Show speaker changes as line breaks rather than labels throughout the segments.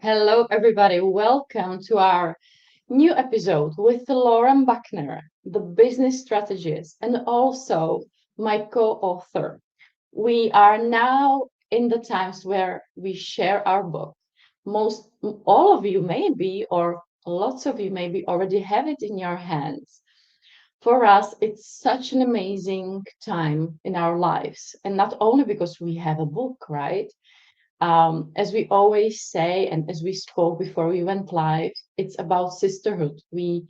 Hello, everybody. Welcome to our new episode with Lauren Buckner, the business strategist, and also my co author. We are now in the times where we share our book. Most all of you maybe, or lots of you maybe already have it in your hands. For us, it's such an amazing time in our lives. And not only because we have a book, right? As we always say, and as we spoke before we went live, it's about sisterhood. We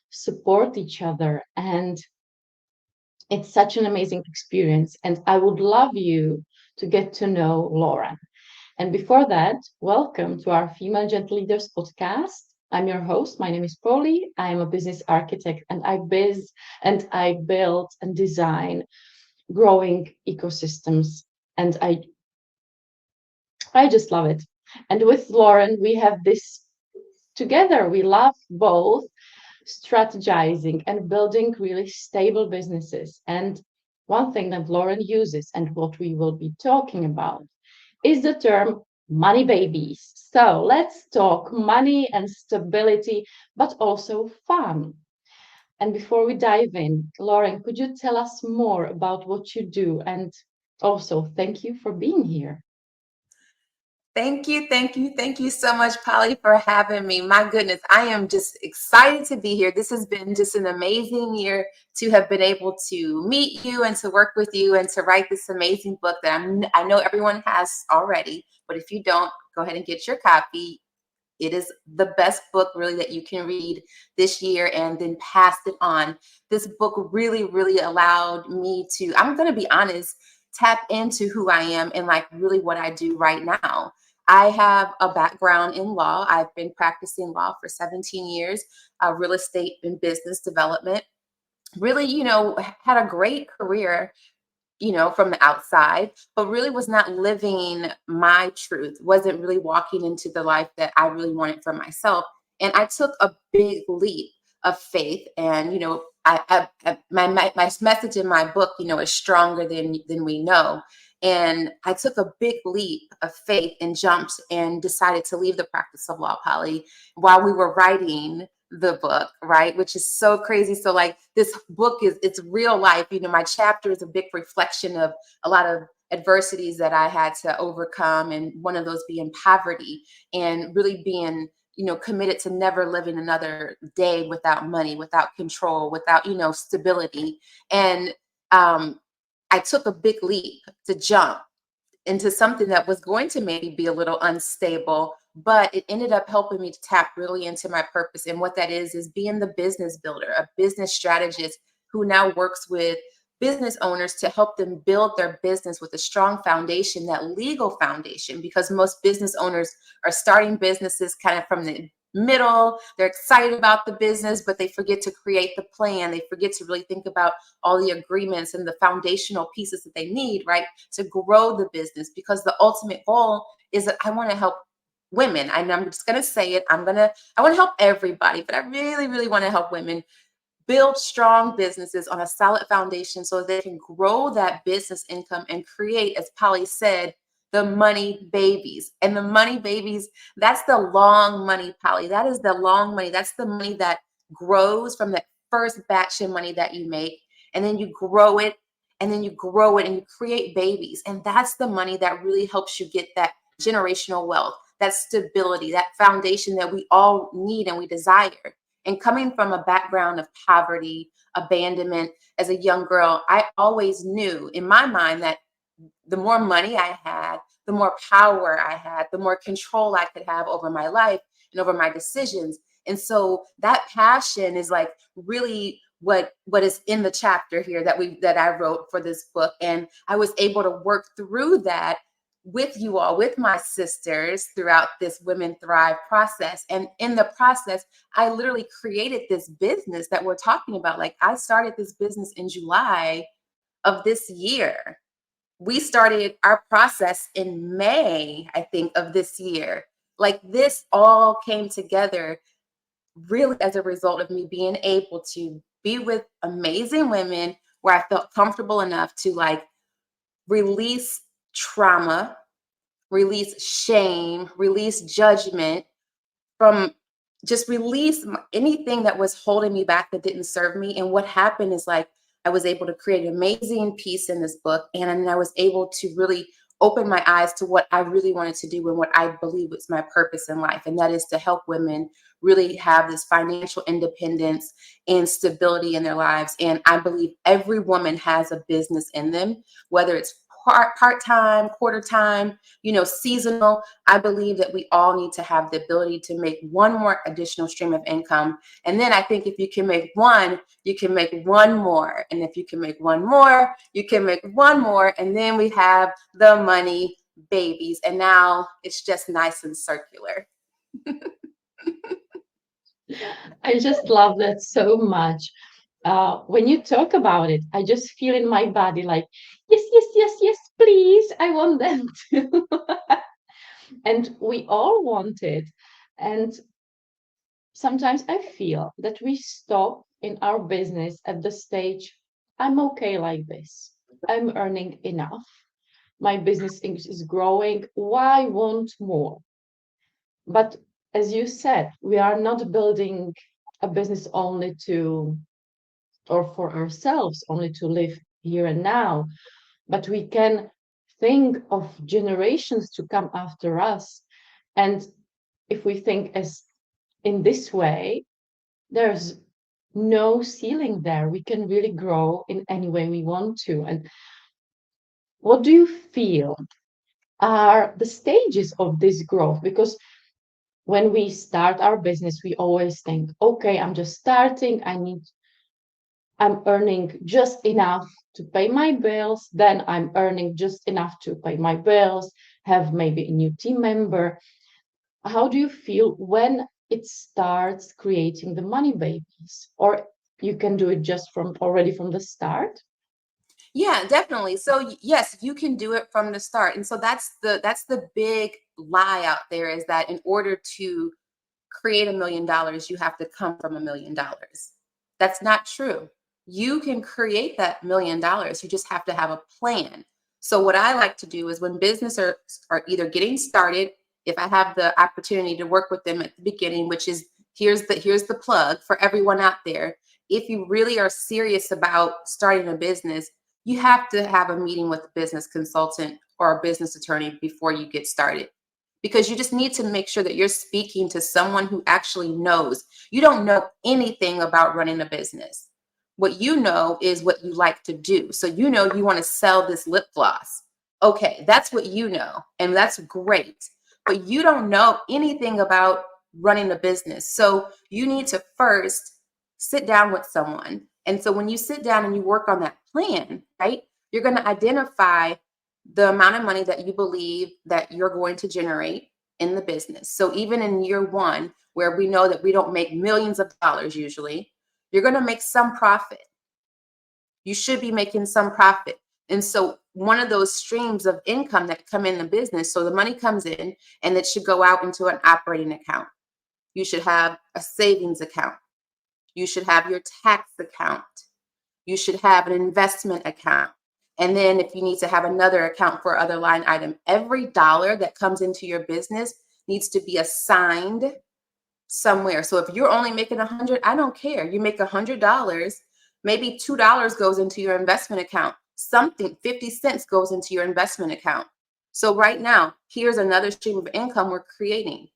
support each other, and it's such an amazing experience. And I would love you to get to know Lauren. And before that, welcome to our Female Gentle Leaders podcast. I'm your host. My name is Poli. I am a business architect, and I build and design growing ecosystems. And I just love it. And with Lauren, we have this together. We love both strategizing and building really stable businesses. And one thing that Lauren uses and what we will be talking about is the term money babies. So let's talk money and stability, but also fun. And before we dive in, Lauren, could you tell us more about what you do? And also, thank you for being here.
Thank you so much, Polly, for having me. My goodness, I am just excited to be here. This has been just an amazing year to have been able to meet you and to work with you and to write this amazing book that I know everyone has already. But if you don't, go ahead and get your copy. It is the best book really that you can read this year and then pass it on. This book really allowed me to, I'm going to be honest, tap into who I am and like really what I do right now. I have a background in law. I've been practicing law for 17 years, real estate and business development. Really, had a great career, from the outside, but really was not living my truth, wasn't really walking into the life that I really wanted for myself. And I took a big leap of faith. And, my message in my book, is stronger than we know. And I took a big leap of faith and jumped and decided to leave the practice of law, Polly, while we were writing the book, right? Which is so crazy. So like this book it's real life. My chapter is a big reflection of a lot of adversities that I had to overcome. And one of those being poverty and really being, committed to never living another day without money, without control, without, stability. And I took a big leap to jump into something that was going to maybe be a little unstable, but it ended up helping me to tap really into my purpose. And what that is being the business builder, a business strategist who now works with business owners to help them build their business with a strong foundation, that legal foundation, because most business owners are starting businesses kind of from the middle. They're excited about the business, but they forget to create the plan. They forget to really think about all the agreements and the foundational pieces that they need, right, to grow the business. Because the ultimate goal is that I want to help women. And I'm just going to say it. I want to help everybody, but I really want to help women build strong businesses on a solid foundation so they can grow that business income and create, as Polly said, the money babies. And the money babies, that's the long money, Polly. That is the long money. That's the money that grows from that first batch of money that you make. And then you grow it, and then you grow it, and you create babies. And that's the money that really helps you get that generational wealth, that stability, that foundation that we all need and we desire. And coming from a background of poverty, abandonment as a young girl, I always knew in my mind that the more money I had, the more power I had, the more control I could have over my life and over my decisions. And so that passion is like really what is in the chapter here that I wrote for this book. And I was able to work through that with you all, with my sisters throughout this Women Thrive process. And in the process, I literally created this business that we're talking about. Like I started this business in July of this year. We started our process in May, I think, of this year. Like this all came together really as a result of me being able to be with amazing women where I felt comfortable enough to like release trauma, release shame, release judgment, from just release anything that was holding me back that didn't serve me. And what happened is like I was able to create an amazing piece in this book, and then I was able to really open my eyes to what I really wanted to do and what I believe was my purpose in life, and that is to help women really have this financial independence and stability in their lives. And I believe every woman has a business in them, whether it's part-time, quarter time, seasonal. I believe that we all need to have the ability to make one more additional stream of income. And then I think if you can make one, you can make one more. And if you can make one more, you can make one more. And then we have the money babies. And now it's just nice and circular.
I just love that so much. When you talk about it, I just feel in my body like, yes, yes, yes, yes, please, I want them to. And we all want it. And sometimes I feel that we stop in our business at the stage, I'm okay like this. I'm earning enough. My business is growing. Why want more? But as you said, we are not building a business only to, or for ourselves, only to live here and now, but we can think of generations to come after us. And if we think as in this way, there's no ceiling there. We can really grow in any way we want to. And what do you feel are the stages of this growth? Because when we start our business, we always think, okay, I'm just starting. I'm earning just enough to pay my bills. Then I'm earning just enough to pay my bills, have maybe a new team member. How do you feel when it starts creating the money babies? Or you can do it just from already from the start?
Yeah, definitely. So yes, you can do it from the start. And so that's the big lie out there, is that in order to create $1 million, you have to come from $1 million. That's not true. You can create that $1 million. You just have to have a plan. So what I like to do is when business are either getting started, if I have the opportunity to work with them at the beginning, which is here's the plug for everyone out there. If you really are serious about starting a business, you have to have a meeting with a business consultant or a business attorney before you get started, because you just need to make sure that you're speaking to someone who actually knows. You don't know anything about running a business. What you know is what you like to do. So you know you want to sell this lip gloss. Okay, that's what you know, and that's great. But you don't know anything about running a business. So you need to first sit down with someone. And so when you sit down and you work on that plan, right, you're going to identify the amount of money that you believe that you're going to generate in the business. So even in year one, where we know that we don't make millions of dollars usually, you're going to make some profit. You should be making some profit. And so one of those streams of income that come in the business, so the money comes in and it should go out into an operating account. You should have a savings account. You should have your tax account. You should have an investment account. And then if you need to have another account for other line item, every dollar that comes into your business needs to be assigned somewhere. So if you're only making 100, I don't care. You make $100, maybe $2 goes into your investment account. Something 50 cents goes into your investment account. So right now, here's another stream of income we're creating.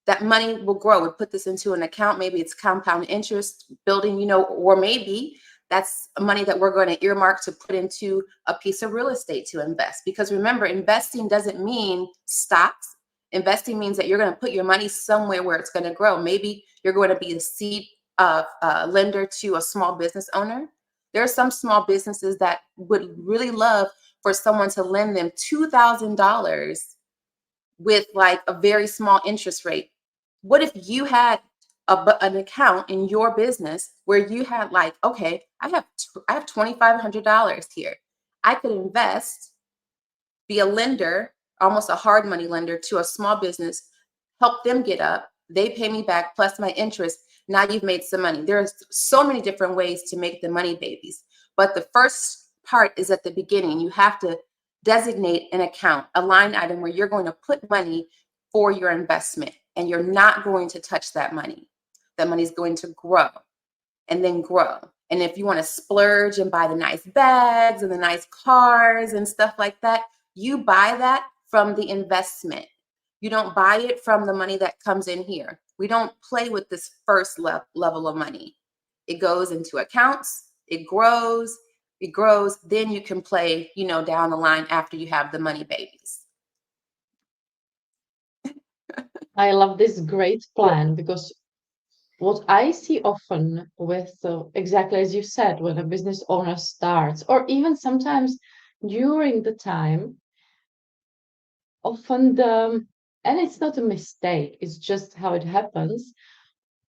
That money will grow. We put this into an account. Maybe it's compound interest building, or maybe that's money that we're going to earmark to put into a piece of real estate to invest. Because remember, investing doesn't mean stocks. Investing means that you're going to put your money somewhere where it's going to grow. Maybe you're going to be a seed lender to a small business owner. There are some small businesses that would really love for someone to lend them $2,000 with like a very small interest rate. What if you had an account in your business where you had like, okay, I have $2,500 here. I could invest, be a lender, almost a hard money lender to a small business, help them get up. They pay me back plus my interest. Now you've made some money. There's so many different ways to make the money babies. But the first part is at the beginning. You have to designate an account, a line item where you're going to put money for your investment, and you're not going to touch that money. That money is going to grow and then grow. And if you want to splurge and buy the nice bags and the nice cars and stuff like that, you buy that from the investment. You don't buy it from the money that comes in here. We don't play with this first level of money. It goes into accounts, it grows, then you can play, down the line after you have the money babies.
I love this great plan because what I see often with exactly as you said, when a business owner starts, or even sometimes during the time, often and it's not a mistake, it's just how it happens,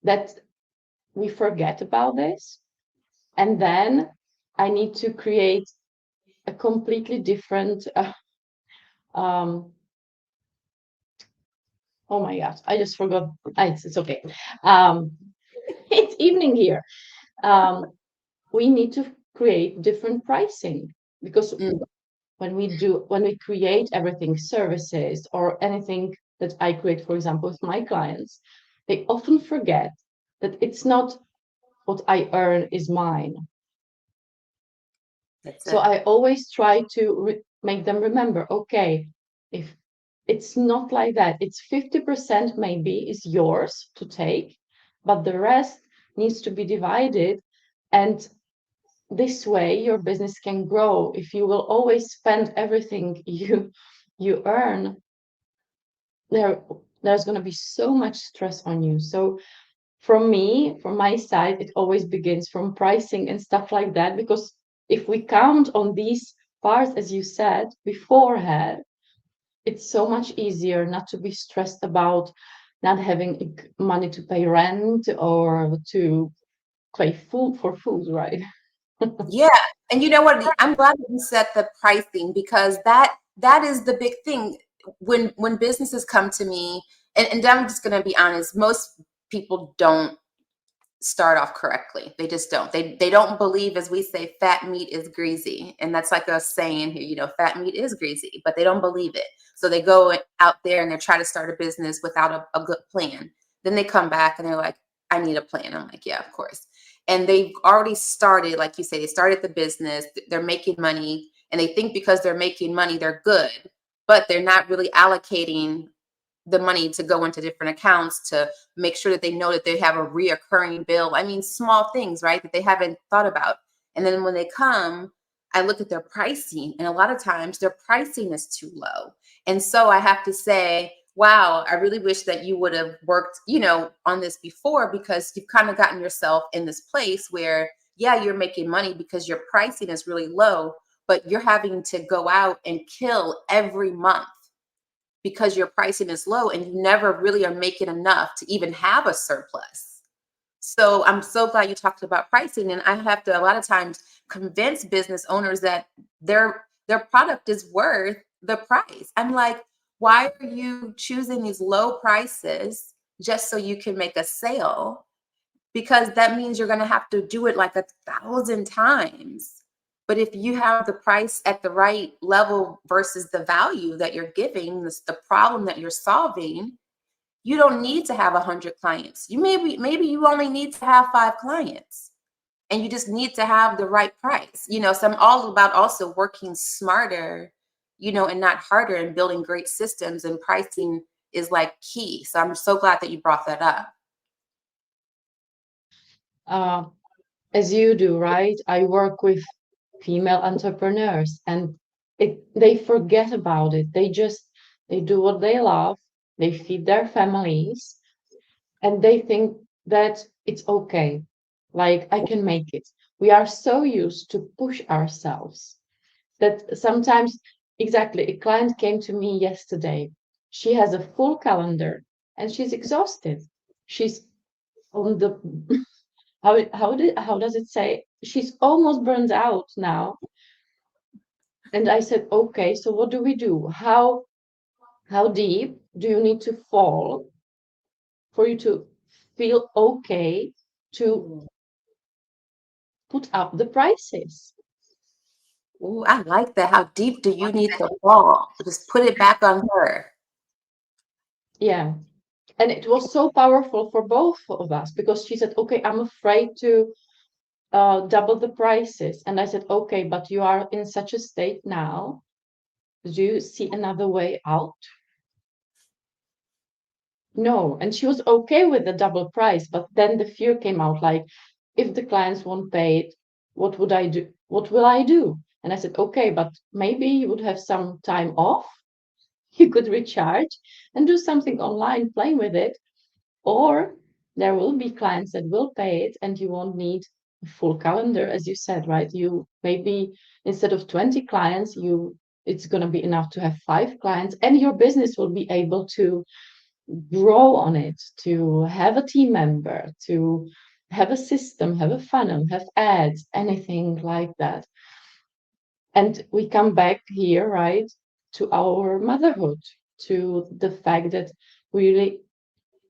that we forget about this. And then I need to create a completely different, um, oh my gosh, I just forgot. It's okay. Um, it's evening here. Um, we need to create different pricing because
Mm.
when we create everything, services or anything that I create, for example, with my clients, they often forget that it's not what I earn is mine.
That's
So
it.
I always try to make them remember, okay, if it's not like that, it's 50% maybe is yours to take, but the rest needs to be divided. And this way your business can grow. If you will always spend everything you earn, there's going to be so much stress on you. So from my side, it always begins from pricing and stuff like that, because if we count on these parts, as you said beforehand, it's so much easier not to be stressed about not having money to pay rent or to pay food, right?
Yeah. And you know what? I'm glad that you said the pricing, because that is the big thing. When businesses come to me, and I'm just gonna be honest, most people don't start off correctly. They just don't. They don't believe, as we say, fat meat is greasy. And that's like a saying here, fat meat is greasy, but they don't believe it. So they go out there and they try to start a business without a good plan. Then they come back and they're like, I need a plan. I'm like, yeah, of course. And they've already started, like you say, they started the business, they're making money, and they think because they're making money, they're good, but they're not really allocating the money to go into different accounts to make sure that they know that they have a reoccurring bill. I mean, small things, right, that they haven't thought about. And then when they come, I look at their pricing, and a lot of times their pricing is too low. And so I have to say, wow, I really wish that you would have worked, on this before, because you've kind of gotten yourself in this place where, yeah, you're making money because your pricing is really low, but you're having to go out and kill every month because your pricing is low and you never really are making enough to even have a surplus. So I'm so glad you talked about pricing. And I have to a lot of times convince business owners that their product is worth the price. I'm like, why are you choosing these low prices just so you can make a sale? Because that means you're going to have to do it like 1,000 times. But if you have the price at the right level versus the value that you're giving, the problem that you're solving, you don't need to have 100 clients. You maybe you only need to have 5 clients, and you just need to have the right price. So I'm all about also working smarter, and not harder, and building great systems, and pricing is like key. So I'm so glad that you brought that up.
uh, as you do, right? I work with female entrepreneurs, and they forget about it. They do what they love, they feed their families, and they think that it's okay. Like, I can make it. We are so used to push ourselves that sometimes, exactly, a client came to me yesterday. She has a full calendar and she's exhausted. She's on the how does it say? She's almost burned out now. And I said, okay, so what do we do? How deep do you need to fall for you to feel okay to put up the prices?
Ooh, I like that. How deep do you need to fall? Just put it back on her.
Yeah. And it was so powerful for both of us because she said, okay, I'm afraid to double the prices. And I said, okay, but you are in such a state now. Do you see another way out? No. And she was okay with the double price. But then the fear came out like, if the clients won't pay it, what would I do? What will I do? And I said, okay, but maybe you would have some time off. You could recharge and do something online, playing with it. Or there will be clients that will pay it and you won't need a full calendar, as you said, right? You maybe instead of 20 clients, it's going to be enough to have 5 clients and your business will be able to grow on it, to have a team member, to have a system, have a funnel, have ads, anything like that. And we come back here, right, to our motherhood, to the fact that really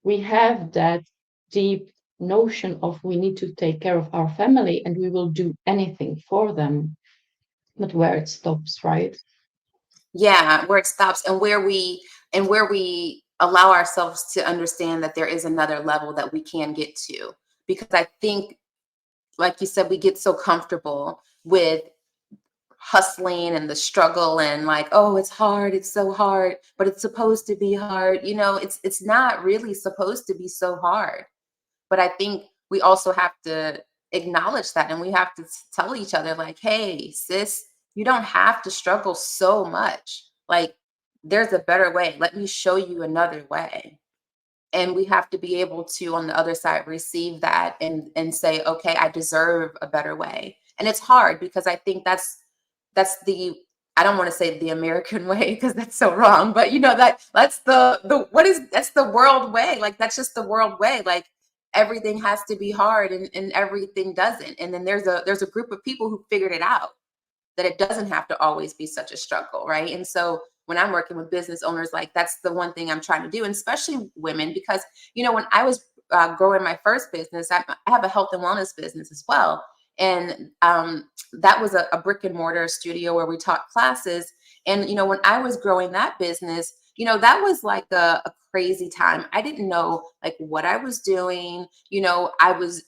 we have that deep notion of we need to take care of our family and we will do anything for them, but where it stops, right?
Yeah, where it stops and where we allow ourselves to understand that there is another level that we can get to. Because I think, like you said, we get so comfortable with hustling and the struggle and like, oh, it's hard, it's so hard, but it's supposed to be hard. It's not really supposed to be so hard. But I think we also have to acknowledge that, and we have to tell each other, like, hey, sis, you don't have to struggle so much. Like, there's a better way. Let me show you another way. And we have to be able to, on the other side, receive that and say, okay, I deserve a better way. And it's hard because I think that's the, I don't want to say the American way because that's so wrong, but that's the what is that's the world way. Like, that's just the world way. Like, everything has to be hard, and everything doesn't. And then there's a group of people who figured it out, that it doesn't have to always be such a struggle, right? And so when I'm working with business owners, like, that's the one thing I'm trying to do, and especially women, because when I was growing my first business, I have a health and wellness business as well, and that was a brick and mortar studio where we taught classes. And when I was growing that business, that was like a crazy time. I didn't know like what I was doing. I was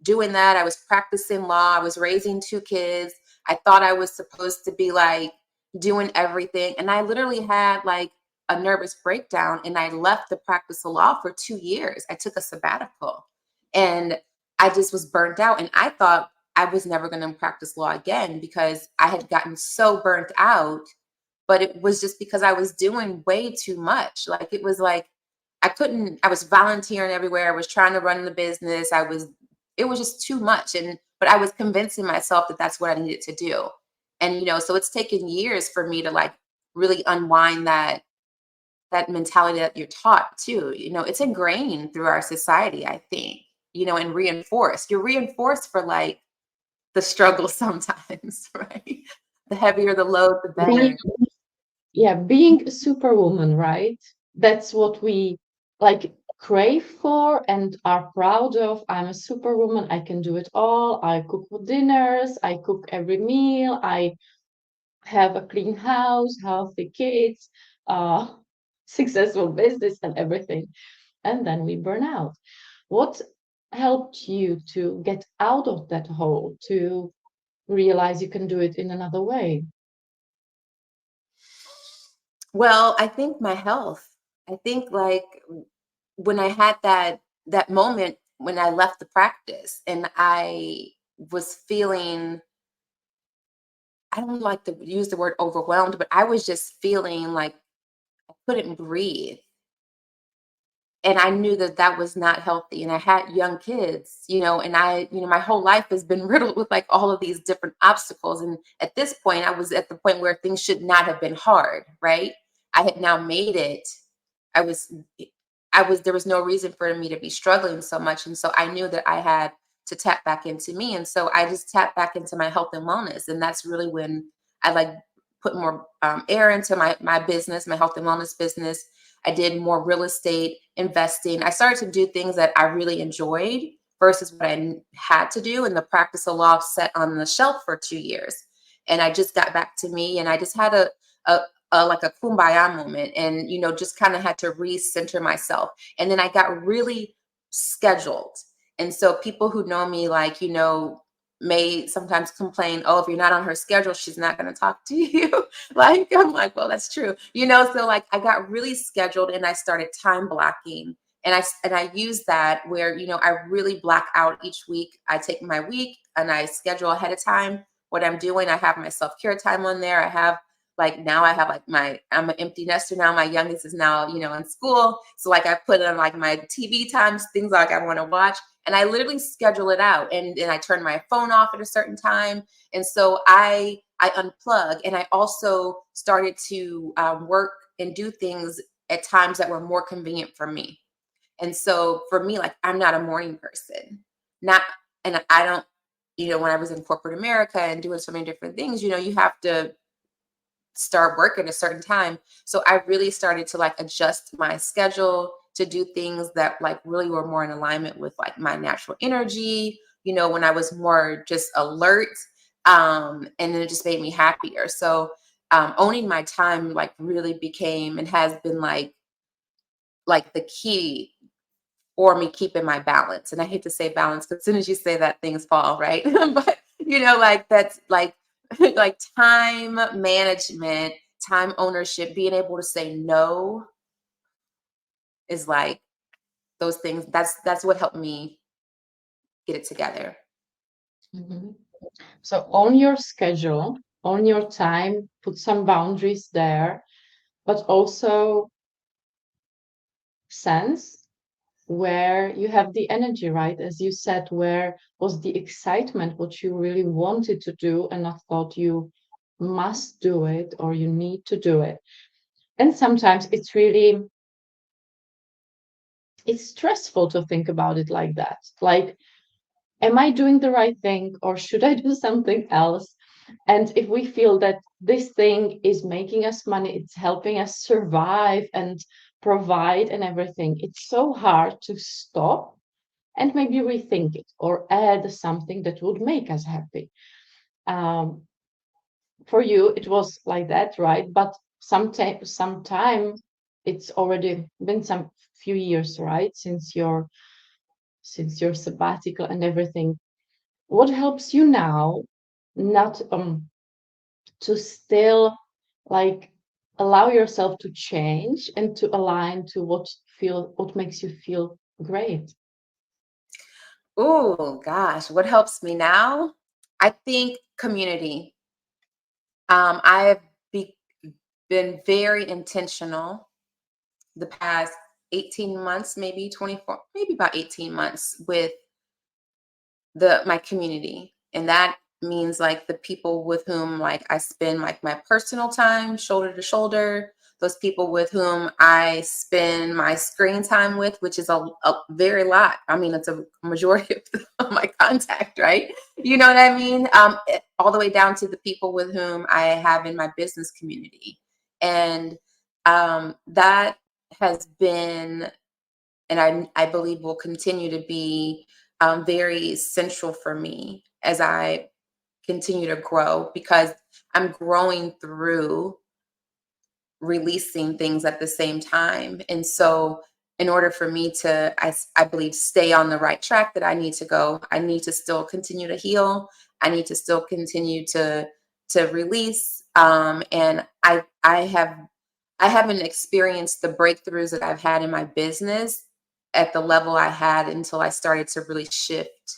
doing that. I was practicing law. I was raising 2 kids. I thought I was supposed to be like doing everything. And I literally had like a nervous breakdown, and I left the practice of law for 2 years. I took a sabbatical, and I just was burnt out. And I thought I was never going to practice law again because I had gotten so burnt out. But it was just because I was doing way too much. Like, it was like I was volunteering everywhere. I was trying to run the business. It was just too much. But I was convincing myself that that's what I needed to do. And, so it's taken years for me to like really unwind that mentality that you're taught too. It's ingrained through our society, I think, and reinforced. You're reinforced for like the struggle sometimes, right? The heavier the load, the
Being,
better.
yeah, being a superwoman, right? That's what we like crave for and are proud of. I'm a superwoman. I can do it all. I cook for dinners. I cook every meal. I have a clean house, healthy kids, uh, successful business, and everything. And then we burn out. What helped you to get out of that hole, to realize you can do it in another way?
Well, I think my health. I think like when I had that moment when I left the practice and I was feeling, I don't like to use the word overwhelmed, but I was just feeling like I couldn't breathe. And I knew that that was not healthy. And I had young kids, and my whole life has been riddled with like all of these different obstacles. And at this point, I was at the point where things should not have been hard, right? I had now made it. I was, there was no reason for me to be struggling so much. And so I knew that I had to tap back into me. And so I just tapped back into my health and wellness. And that's really when I like put more air into my business, my health and wellness business. I did more real estate investing. I started to do things that I really enjoyed versus what I had to do. And the practice of law sat on the shelf for 2 years. and I just got back to me, and I just had a like a kumbaya moment, and just kind of had to recenter myself. And then I got really scheduled. And so people who know me, like, may sometimes complain, oh, if you're not on her schedule, she's not going to talk to you. Like, I'm like, well, that's true. So like I got really scheduled, and I started time blocking. And I use that where, I really black out each week. I take my week and I schedule ahead of time what I'm doing. I have my self-care time on there. Now I have like I'm an empty nester now. My youngest is now, in school. So like I put in like my TV times, things like I want to watch. And I literally schedule it out, and I turn my phone off at a certain time. And so I unplug, and I also started to work and do things at times that were more convenient for me. And so for me, like, I'm not a morning person. Not, and I don't, when I was in corporate America and doing so many different things, you have to start work at a certain time. So I really started to like adjust my schedule to do things that like really were more in alignment with like my natural energy, when I was more just alert. And then it just made me happier. So owning my time like really became and has been like the key for me keeping my balance. And I hate to say balance because as soon as you say that, things fall, right? But like that's like like time management, time ownership, being able to say no is like those things. That's what helped me get it together.
Mhm. So on your schedule, on your time, put some boundaries there, but also sense where you have the energy, right? As you said, where was the excitement, what you really wanted to do, and not thought you must do it or you need to do it. And sometimes it's stressful to think about it like that. Like, am I doing the right thing or should I do something else? And if we feel that this thing is making us money, it's helping us survive and provide and everything, it's so hard to stop and maybe rethink it or add something that would make us happy. Um, for you, it was like that, right? But sometime it's already been some few years, right, since your sabbatical and everything. What helps you now not to still like allow yourself to change and to align to what makes you feel great?
Oh gosh, what helps me now? I think community. I've be- been very intentional the past 18 months, maybe 24, maybe about 18 months with my community. And that means like the people with whom like I spend like my personal time shoulder to shoulder, those people with whom I spend my screen time with, which is a very lot. I mean, it's a majority of my contact, right? You know what I mean? All the way down to the people with whom I have in my business community. And that has been, and I believe will continue to be very central for me as I continue to grow, because I'm growing through releasing things at the same time. And so in order for me to, I believe, stay on the right track that I need to go, I need to still continue to heal. I need to still continue to release. And I haven't experienced the breakthroughs that I've had in my business at the level I had until I started to really shift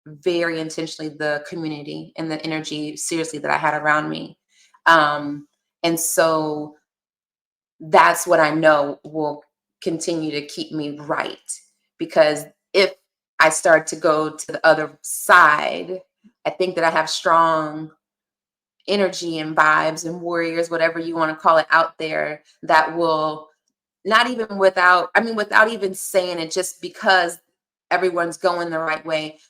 very intentionally the community and the energy seriously that I had around me. And so that's what I know will continue to keep me right. Because if I start to go to the other side, I think that I have strong energy and vibes and warriors, whatever you want to call it, out there that will not even without even saying it, just because everyone's going the right way,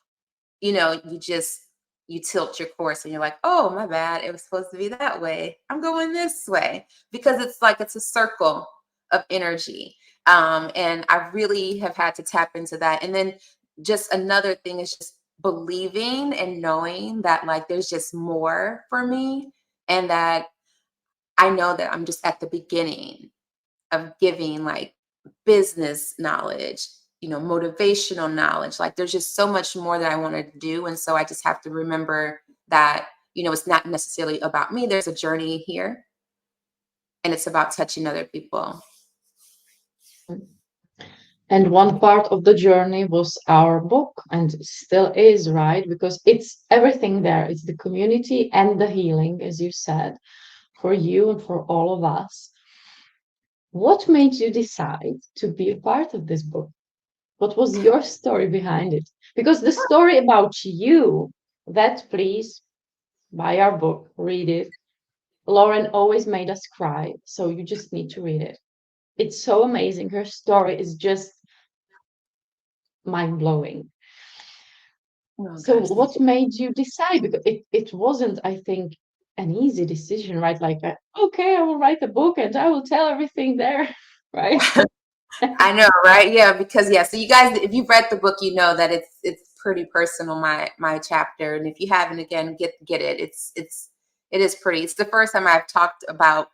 you tilt your course and you're like, oh, my bad. It was supposed to be that way. I'm going this way, because it's a circle of energy. And I really have had to tap into that. And then just another thing is just believing and knowing that like there's just more for me, and that I know that I'm just at the beginning of giving like business knowledge, motivational knowledge. Like there's just so much more that I want to do. And so I just have to remember that, it's not necessarily about me. There's a journey here, and it's about touching other people.
And one part of the journey was our book, and still is, right? Because it's everything there. It's the community and the healing, as you said, for you and for all of us. What made you decide to be a part of this book? What was your story behind it? Because the story about you, that please buy our book, read it. Lauren always made us cry, so you just need to read it. It's so amazing. Her story is just mind blowing.
Oh,
So
gosh,
what made you decide? Because it wasn't, I think, an easy decision, right? Like, okay, I will write a book and I will tell everything there, right?
I know, right? Yeah, because so you guys, if you've read the book, you know that it's pretty personal, my chapter. And if you haven't, again, get it. It is pretty. It's the first time I've talked about,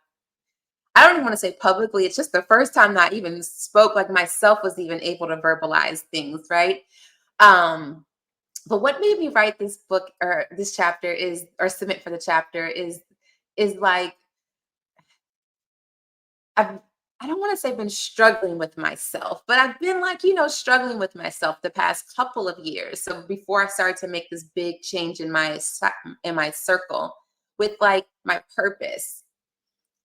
I don't even want to say publicly, it's just the first time that I even spoke, like myself was even able to verbalize things, right? But what made me write this book or this chapter is, or submit for the chapter is like, I don't want to say been struggling with myself, but I've been like, struggling with myself the past couple of years. So before I started to make this big change in my circle with like my purpose,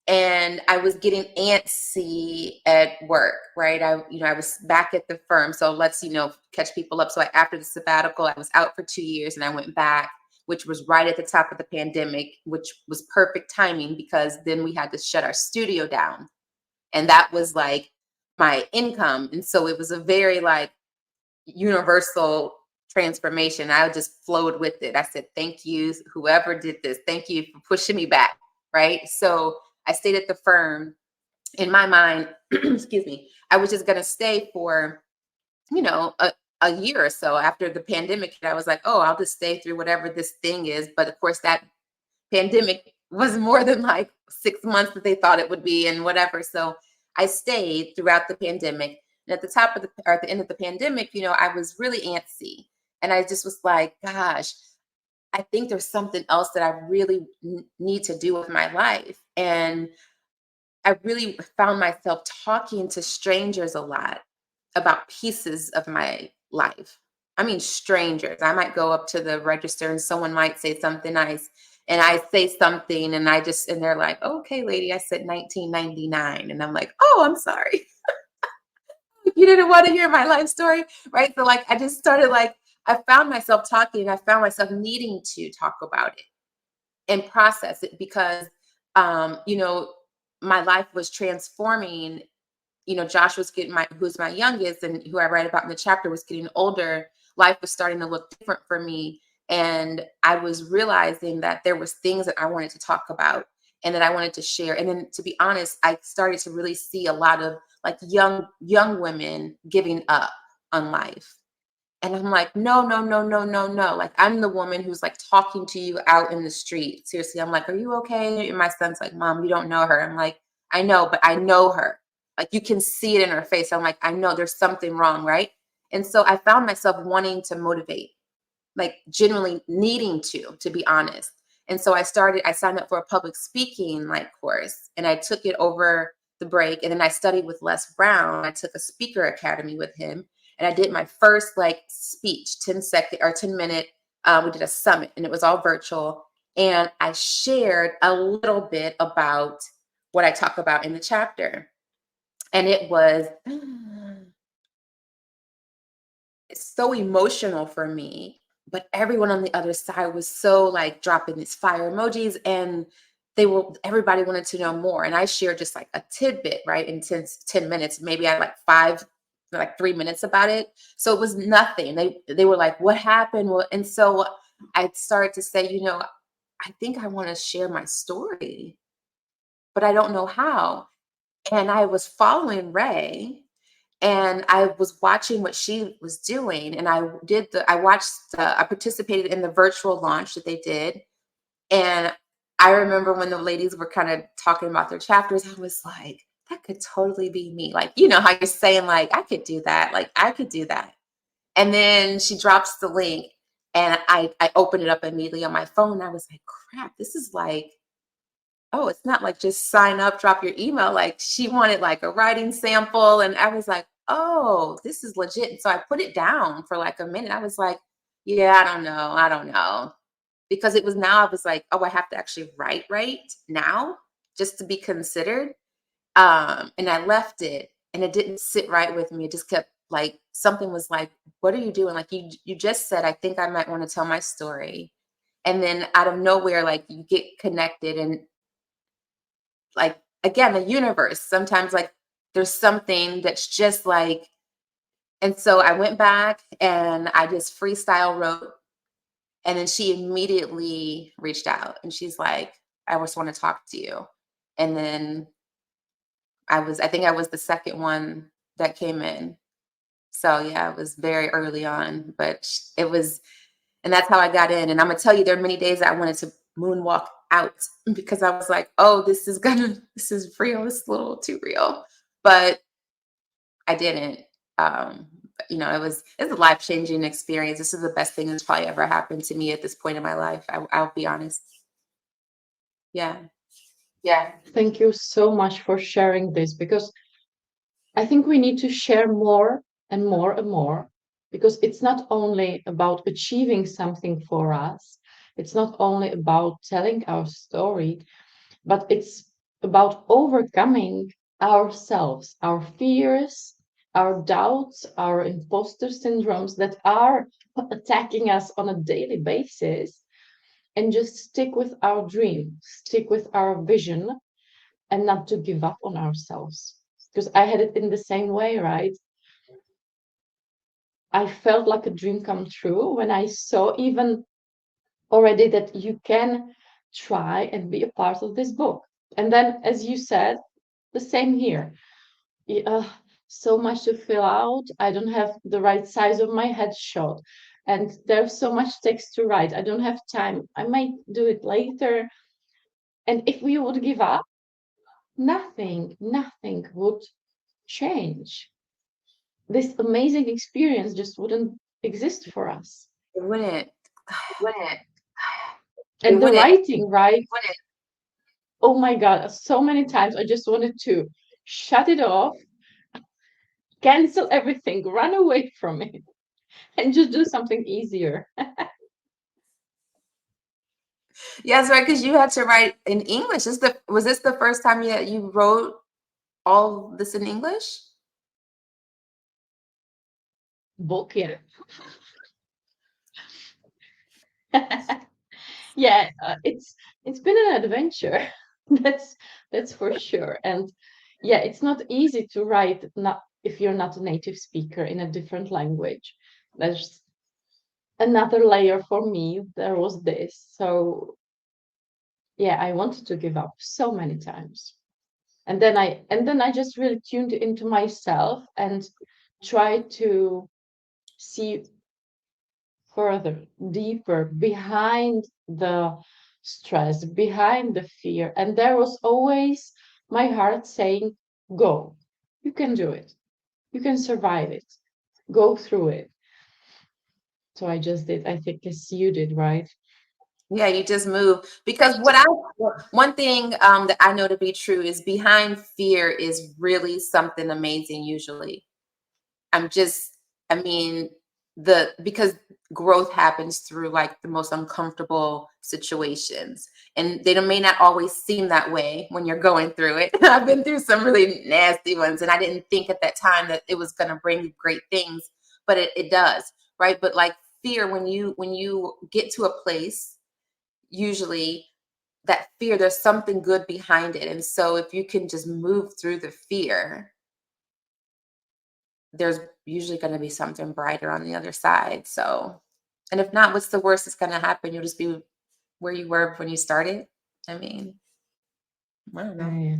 and I was getting antsy at work, right? I was back at the firm. So let's, catch people up. So after the sabbatical, I was out for 2 years and I went back, which was right at the top of the pandemic, which was perfect timing because then we had to shut our studio down. And that was like my income. And so it was a very like universal transformation. I just flowed with it. I said, thank you, whoever did this. Thank you for pushing me back. Right. So I stayed at the firm. In my mind, excuse me, I was just going to stay for, a year or so after the pandemic. I was like, oh, I'll just stay through whatever this thing is. But of course, that pandemic was more than like 6 months that they thought it would be and whatever. So I stayed throughout the pandemic. And at the top of or at the end of the pandemic, I was really antsy. And I just was like, gosh, I think there's something else that I really need to do with my life. And I really found myself talking to strangers a lot about pieces of my life. I mean, strangers. I might go up to the register and someone might say something nice, and I say something and and they're like, oh, okay, lady, I said 1999. And I'm like, oh, I'm sorry. You didn't want to hear my life story, right? So like, I just started like, I found myself talking and I found myself needing to talk about it and process it because, my life was transforming. Josh was who's my youngest and who I write about in the chapter, was getting older. Life was starting to look different for me. And I was realizing that there was things that I wanted to talk about and that I wanted to share. And then to be honest, I started to really see a lot of like young women giving up on life. And I'm like, no, no, no, no, no, no. Like, I'm the woman who's like talking to you out in the street. Seriously, I'm like, are you okay? And my son's like, Mom, you don't know her. I'm like, I know, but I know her. Like, you can see it in her face. I'm like, I know there's something wrong, right? And so I found myself wanting to motivate, like genuinely needing to be honest. And so I signed up for a public speaking like course, and I took it over the break. And then I studied with Les Brown. I took a speaker academy with him. And I did my first like speech, 10-second or 10-minute. We did a summit and it was all virtual. And I shared a little bit about what I talk about in the chapter. And it was so emotional for me. But everyone on the other side was so like dropping these fire emojis, and everybody wanted to know more. And I shared just like a tidbit, right? In 10 minutes, maybe I had like 3 minutes about it. So it was nothing. They were like, what happened? Well, and so I started to say, I think I want to share my story, but I don't know how. And I was following Ray, And I was watching what she was doing, and I participated in the virtual launch that they did. And I remember when the ladies were kind of talking about their chapters, I was like, that could totally be me. Like, you know how you're saying, like, I could do that. Like, I could do that. And then she drops the link, and I opened it up immediately on my phone. And I was like, crap, this is like, oh, it's not like just sign up, drop your email. Like, she wanted like a writing sample. And I was like, oh, this is legit. And so I put it down for like a minute. I was like, yeah, I don't know. I don't know. Because it was now I was like, oh, I have to actually write right now just to be considered. And I left it, and it didn't sit right with me. It just kept like, something was like, what are you doing? Like, you just said, I think I might want to tell my story. And then out of nowhere, like, you get connected, and like, again, the universe, sometimes like there's something that's just like, and so I went back and I just freestyle wrote. And then she immediately reached out, and she's like, I just want to talk to you. And then I think I was the second one that came in. So yeah, it was very early on, but it was, and that's how I got in. And I'm gonna tell you, there are many days I wanted to moonwalk out because I was like, oh, this is real. It's a little too real, but I didn't. But, it's a life changing experience. This is the best thing that's probably ever happened to me at this point in my life. I'll be honest. Yeah.
Yeah. Thank you so much for sharing this, because I think we need to share more and more and more, because it's not only about achieving something for us, it's not only about telling our story, but it's about overcoming ourselves, our fears, our doubts, our imposter syndromes that are attacking us on a daily basis, and just stick with our dream, stick with our vision, and not to give up on ourselves. Because I had it in the same way, right? I felt like a dream come true when I saw even already that you can try and be a part of this book. And then, as you said, the same here. So much to fill out. I don't have the right size of my headshot. And there's so much text to write. I don't have time. I might do it later. And if we would give up, nothing would change. This amazing experience just wouldn't exist for us.
It wouldn't.
Wouldn't.
It
And the
wouldn't.
writing, right? Wouldn't. Oh my God, so many times I just wanted to shut it off, cancel everything, run away from it, and just do something easier.
Yes, right. Because you had to write in English. Was this the first time you wrote all this in English?
Book, yeah. Yeah, it's been an adventure. That's for sure. And yeah, it's not easy to write, not if you're not a native speaker in a different language. There's another layer for me. There was this. So yeah, I wanted to give up so many times. And then I just really tuned into myself and tried to see further, deeper, behind the stress, behind the fear. And there was always my heart saying, go, you can do it, you can survive it, go through it. So I just did, I think, as you did, right?
Yeah, you just move. Because one thing that I know to be true is behind fear is really something amazing usually. I'm just, I mean, because growth happens through like the most uncomfortable situations. And may not always seem that way when you're going through it. I've been through some really nasty ones, and I didn't think at that time that it was going to bring you great things, but it does, right? But like fear, when you get to a place, usually that fear, there's something good behind it. And so if you can just move through the fear, there's usually going to be something brighter on the other side. So, and if not, what's the worst that's going to happen? You'll just be where you were when you started. I mean, I don't know.
Yeah.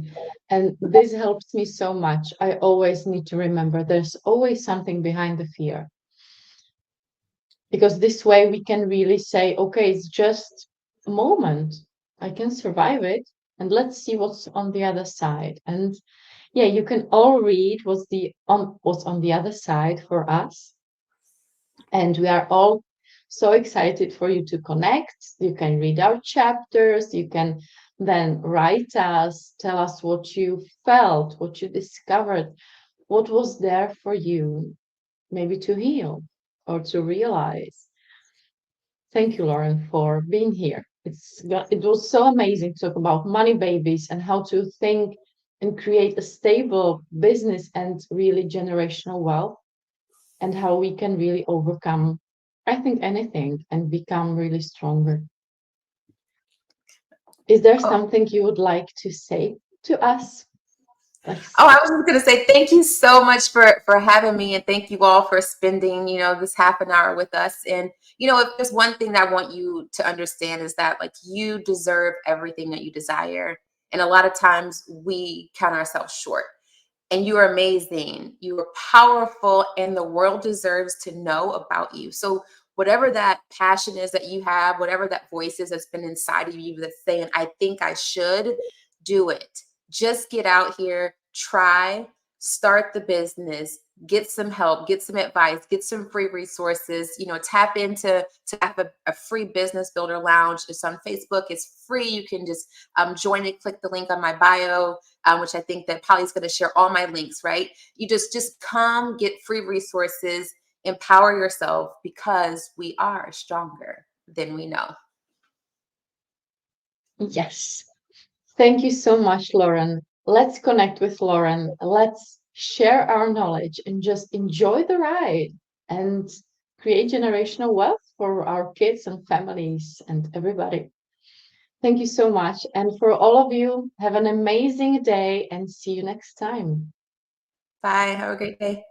And this helps me so much. I always need to remember there's always something behind the fear. Because this way we can really say, okay, it's just a moment. I can survive it. And let's see what's on the other side. And yeah, you can all read what's on the other side for us. And we are all so excited for you to connect. You can read our chapters. You can then write us, tell us what you felt, what you discovered, what was there for you, maybe to heal or to realize. Thank you, Lauren, for being here. It was so amazing to talk about money babies and how to think and create a stable business and really generational wealth, and how we can really overcome, I think, anything and become really stronger. Is there
Oh,
something you would like to say to us? Like,
Oh, I was just gonna say thank you so much for having me, and thank you all for spending this half an hour with us. And if there's one thing that I want you to understand is that like you deserve everything that you desire, and a lot of times we count ourselves short. And you are amazing. You are powerful, and the world deserves to know about you. So whatever that passion is that you have, whatever that voice is that's been inside of you that's saying, I think I should do it. Just get out here, try, start the business, get some help, get some advice, get some free resources, tap into to have a free business builder lounge. It's on Facebook. It's free. You can just join it, click the link on my bio, which I think that Polly's going to share all my links, right? You just come, get free resources, empower yourself, because we are stronger than we know.
yes. Thank you so much, Lauren. Let's connect with Lauren. Let's share our knowledge and just enjoy the ride and create generational wealth for our kids and families and everybody. Thank you so much. And for all of you, have an amazing day and see you next time.
Bye. Have a great day.